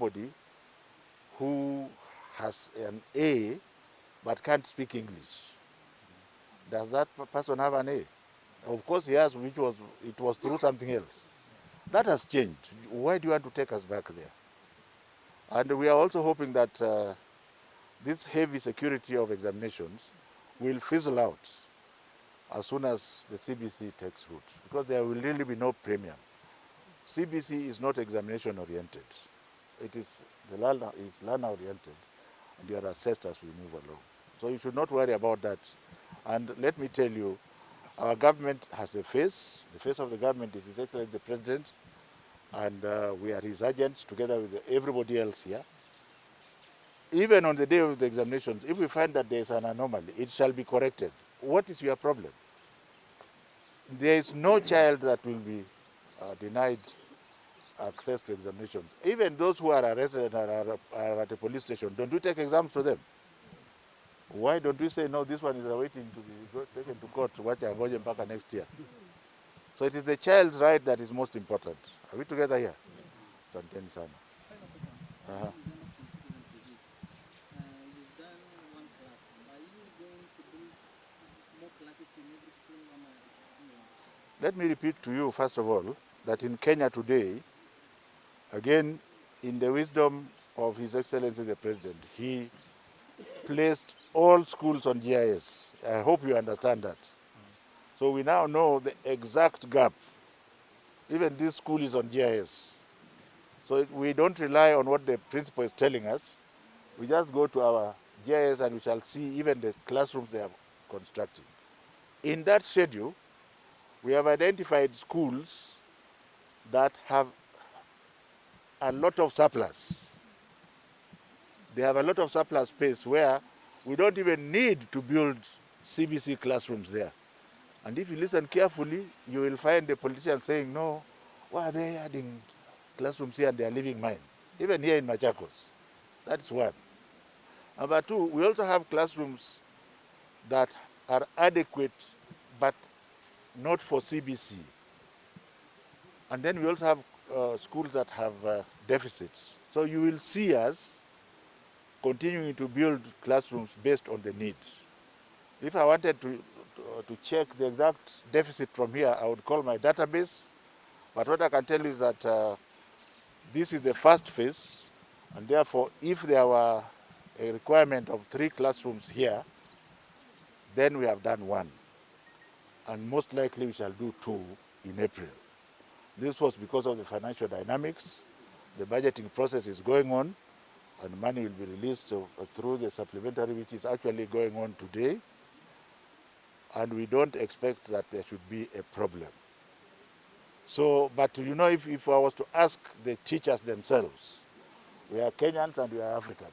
somebody who has an A but can't speak English. Does that person have an A? Of course he has, it was through something else. That has changed. Why do you want to take us back there? And we are also hoping that this heavy security of examinations will fizzle out as soon as the CBC takes root, because there will really be no premium. CBC is not examination oriented. It is learner oriented, and you are assessed as we move along. So you should not worry about that. And let me tell you, our government has a face. The face of the government is His Excellency the President, and we are his agents together with everybody else here. Even on the day of the examinations, if we find that there is an anomaly, it shall be corrected. What is your problem? There is no child that will be denied access to examinations. Even those who are arrested and are at a police station, don't we take exams to them? Why don't we say, no, this one is awaiting to be taken to court, watch and mpaka next year? So it is the child's right that is most important. Are we together here? Asanteni sana. You've done one classroom. Are you going to build more classes in every school? Let me repeat to you, first of all, that in Kenya today, again, in the wisdom of His Excellency the President, he placed all schools on GIS. I hope you understand that. So we now know the exact gap. Even this school is on GIS. So we don't rely on what the principal is telling us. We just go to our GIS and we shall see even the classrooms they are constructing. In that schedule, we have identified schools that have a lot of surplus. They have a lot of surplus space where we don't even need to build CBC classrooms there. And if you listen carefully, you will find the politicians saying, no, why are they adding classrooms here and they are leaving mine? Even here in Machakos. That's one. Number two, we also have classrooms that are adequate but not for CBC. And then we also have schools that have deficits. So you will see us continuing to build classrooms based on the needs. If I wanted to check the exact deficit from here, I would call my database. But what I can tell you is that this is the first phase, and therefore, if there were a requirement of 3 classrooms here, then we have done 1. And most likely we shall do 2 in April. This was because of the financial dynamics. The budgeting process is going on, and money will be released through the supplementary, which is actually going on today. And we don't expect that there should be a problem. So, but you know, if I was to ask the teachers themselves, we are Kenyans and we are Africans.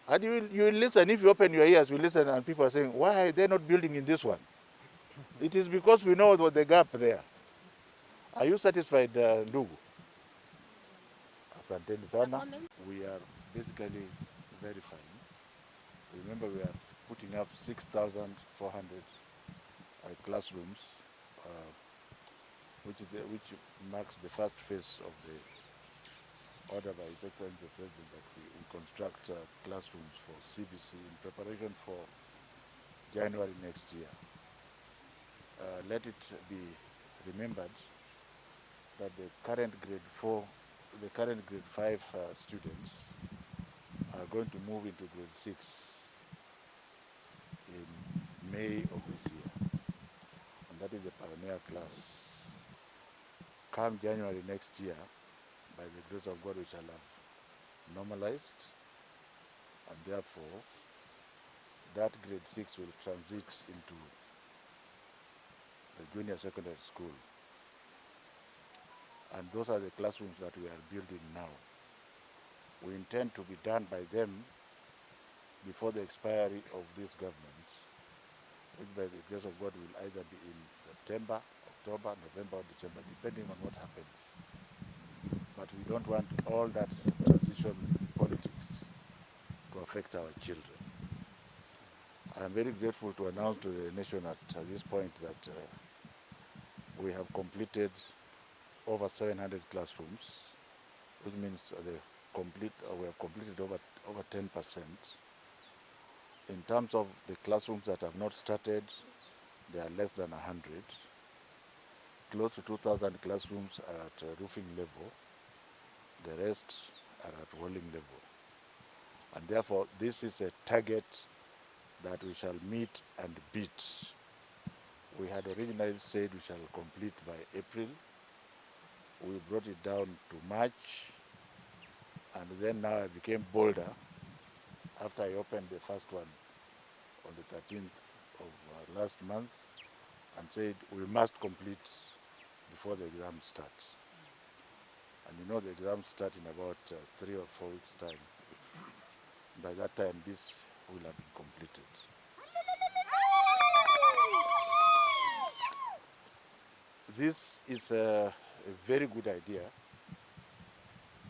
And you will listen, if you open your ears, you listen and people are saying, why are they not building in this one? It is because we know what the gap there. Are you satisfied, Ndugu? Asanteni sana. We are basically verifying. Remember, we are putting up 6,400 classrooms, which marks the first phase of the order by His Excellency the President that we construct classrooms for CBC in preparation for January next year. Let it be remembered that the current grade 5 students are going to move into grade 6 in May of this year, and that is the pioneer class. Come January next year, by the grace of God, we shall have normalized, and therefore that grade 6 will transit into the junior secondary school. And those are the classrooms that we are building now. We intend to be done by them before the expiry of this government, which by the grace of God will either be in September, October, November, or December, depending on what happens. But we don't want all that transition politics to affect our children. I am very grateful to announce to the nation at this point that we have completed over 700 classrooms which means we have completed over 10%. In terms of the classrooms that have not started, they are less than 100. Close to 2,000 classrooms are at roofing level. The rest are at walling level. And therefore, this is a target that we shall meet and beat. We had originally said we shall complete by April. We brought it down to March, and then now I became bolder after I opened the first one on the 13th of last month and said we must complete before the exams start. And you know the exams start in about 3 or 4 weeks' time. By that time, this will have been completed. This is a very good idea.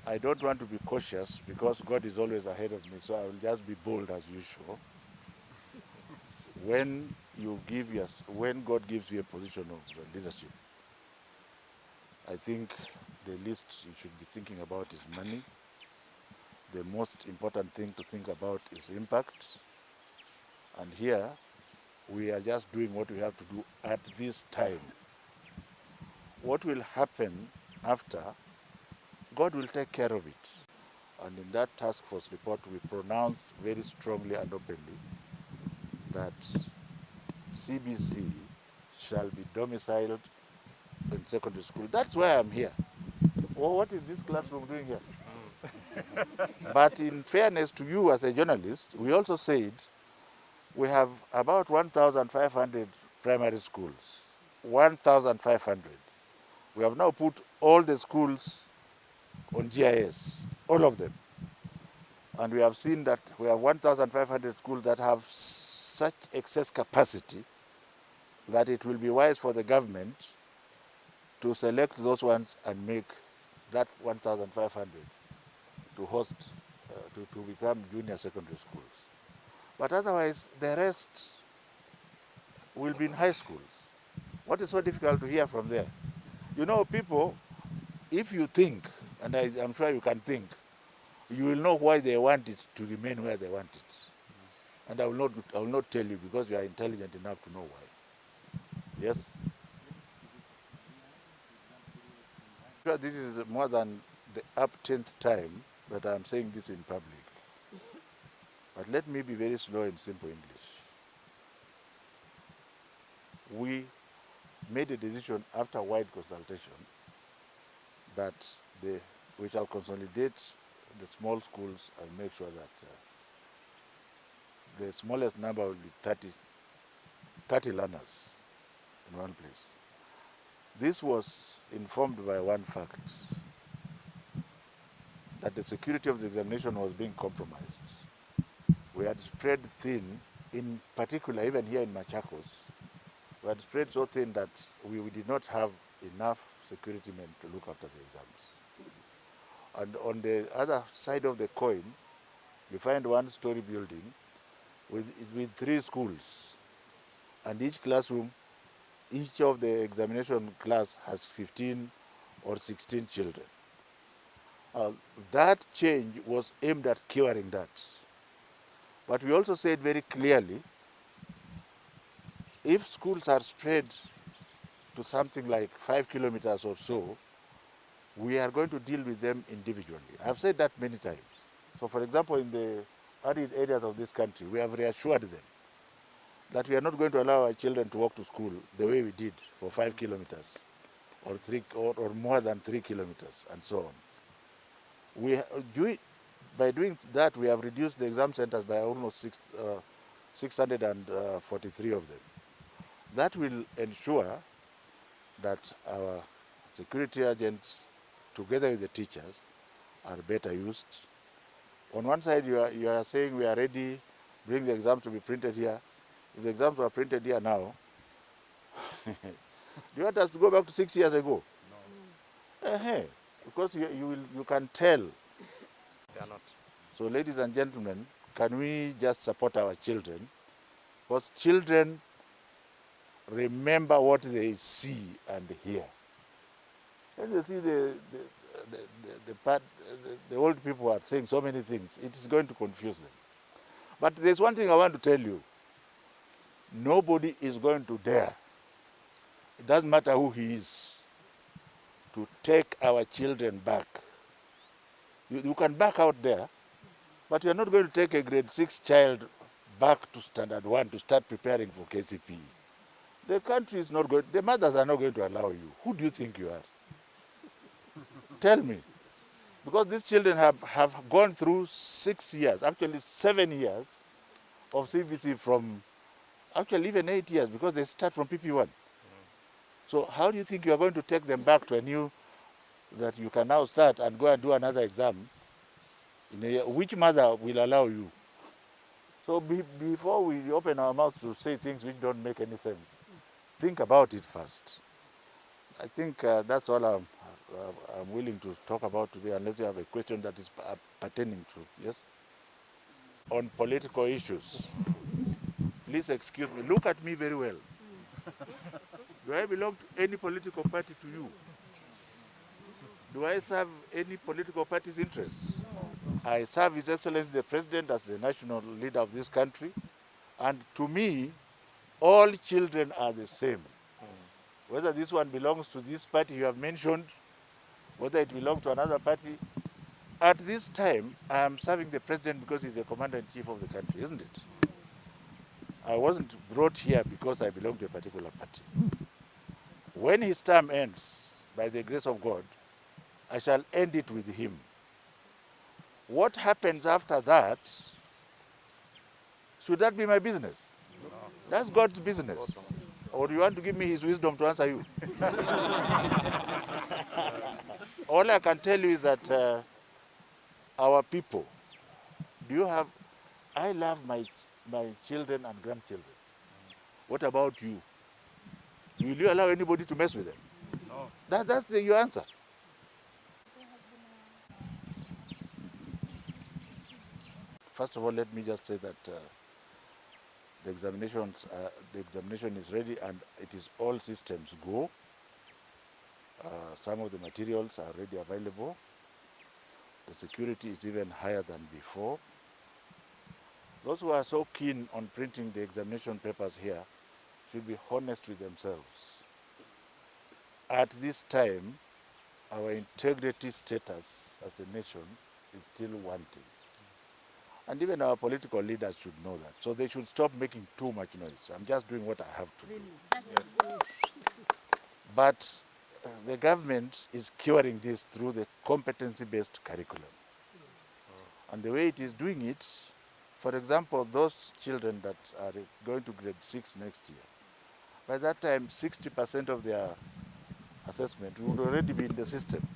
I don't want to be cautious because God is always ahead of me, so I will just be bold as usual. When God gives you a position of leadership, I think the least you should be thinking about is money. The most important thing to think about is impact. And here, we are just doing what we have to do at this time. What will happen after, God will take care of it. And in that task force report, we pronounced very strongly and openly that CBC shall be domiciled in secondary school. That's why I'm here. Well, what is this classroom doing here? But in fairness to you as a journalist, we also said we have about 1,500 primary schools. 1,500. We have now put all the schools on GIS, all of them. And we have seen that we have 1,500 schools that have such excess capacity that it will be wise for the government to select those ones and make that 1,500 to host, to become junior secondary schools. But otherwise, the rest will be in high schools. What is so difficult to hear from there? You know, people, if you think, and I'm sure you can think, you will know why they want it to remain where they want it. And I will not tell you because you are intelligent enough to know why. Yes? Sure, this is more than the up-10th time that I'm saying this in public. But let me be very slow in simple English. We made a decision after wide consultation that we shall consolidate the small schools and make sure that the smallest number will be 30 learners in one place. This was informed by one fact, that the security of the examination was being compromised. We had spread thin, in particular, even here in Machakos, we had spread so thin that we did not have enough security men to look after the exams. And on the other side of the coin, you find one-story building with 3 schools. And each classroom, each of the examination class has 15 or 16 children. That change was aimed at curing that. But we also said very clearly, if schools are spread to something like 5 kilometers or so, we are going to deal with them individually. I've said that many times. So for example, in the arid areas of this country, we have reassured them that we are not going to allow our children to walk to school the way we did for 5 kilometers or more than 3 kilometers and so on. By doing that, we have reduced the exam centers by almost 643 of them. That will ensure that our security agents, together with the teachers, are better used. On one side, you are saying we are ready, bring the exams to be printed here. If the exams were printed here now, do you want us to go back to 6 years ago? No. Because you can tell. They are not. So ladies and gentlemen, can we just support our children? Because children remember what they see and hear. When they see the the old people are saying so many things, it is going to confuse them. But there's one thing I want to tell you. Nobody is going to dare, it doesn't matter who he is, to take our children back. You can back out there, but you're not going to take a grade 6 child back to standard 1 to start preparing for KCPE. The country is not going, the mothers are not going to allow you. Who do you think you are? Tell me. Because these children have gone through 6 years, actually 7 years of CBC from, actually even 8 years, because they start from PP1. So how do you think you are going to take them back to a new, that you can now start and go and do another exam? In a year? Which mother will allow you? So before we open our mouths to say things which don't make any sense, think about it first. I think that's all I'm willing to talk about today, unless you have a question that is pertaining to, yes? On political issues. Please excuse me. Look at me very well. Do I belong to any political party to you? Do I serve any political party's interests? I serve His Excellency the President as the national leader of this country. And to me, all children are the same. Whether this one belongs to this party you have mentioned, whether it belongs to another party, at this time, I am serving the President because he's the Commander-in-Chief of the country, isn't it? I wasn't brought here because I belong to a particular party. When his term ends, by the grace of God, I shall end it with him. What happens after that, should that be my business? No. That's God's business. Or do you want to give me his wisdom to answer you? All I can tell you is that our people, I love my children and grandchildren. What about you? Will you allow anybody to mess with them? No. That's your answer. First of all, let me just say that the examination is ready and it is all systems go. Some of the materials are already available. The security is even higher than before. Those who are so keen on printing the examination papers here should be honest with themselves. At this time, our integrity status as a nation is still wanting. And even our political leaders should know that. So they should stop making too much noise. I'm just doing what I have to do. Yes. But the government is curing this through the competency-based curriculum. And the way it is doing it, for example, those children that are going to grade 6 next year, by that time, 60% of their assessment would already be in the system.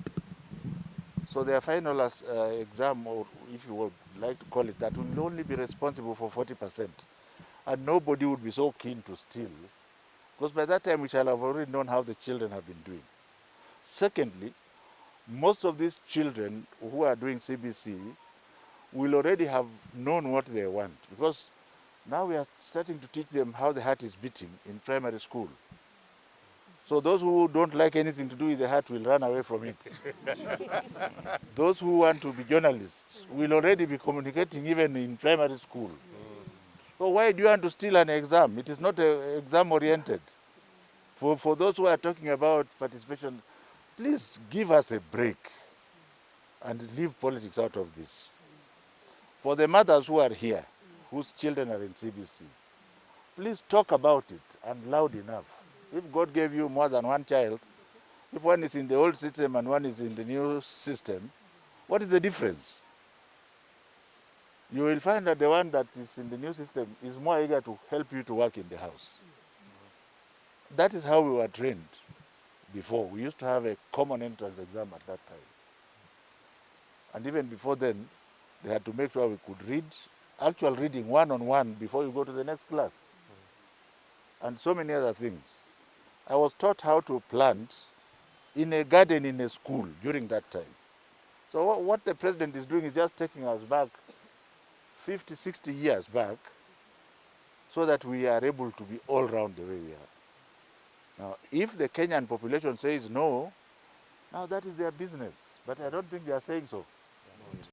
So their final exam, or if you would like to call it that, will only be responsible for 40%. And nobody would be so keen to steal, because by that time we shall have already known how the children have been doing. Secondly, most of these children who are doing CBC will already have known what they want, because now we are starting to teach them how the heart is beating in primary school. So those who don't like anything to do with the heart will run away from it. Those who want to be journalists will already be communicating even in primary school. So why do you want to steal an exam? It is not exam oriented. For those who are talking about participation, please give us a break and leave politics out of this. For the mothers who are here, whose children are in CBC, please talk about it and loud enough. If God gave you more than one child, if one is in the old system and one is in the new system, what is the difference? You will find that the one that is in the new system is more eager to help you to work in the house. That is how we were trained before. We used to have a common entrance exam at that time. And even before then, they had to make sure we could read, actual reading one-on-one before you go to the next class. And so many other things. I was taught how to plant in a garden in a school during that time. So what the president is doing is just taking us back 50, 60 years back so that we are able to be all round the way we are. Now, if the Kenyan population says no, now that is their business. But I don't think they are saying so.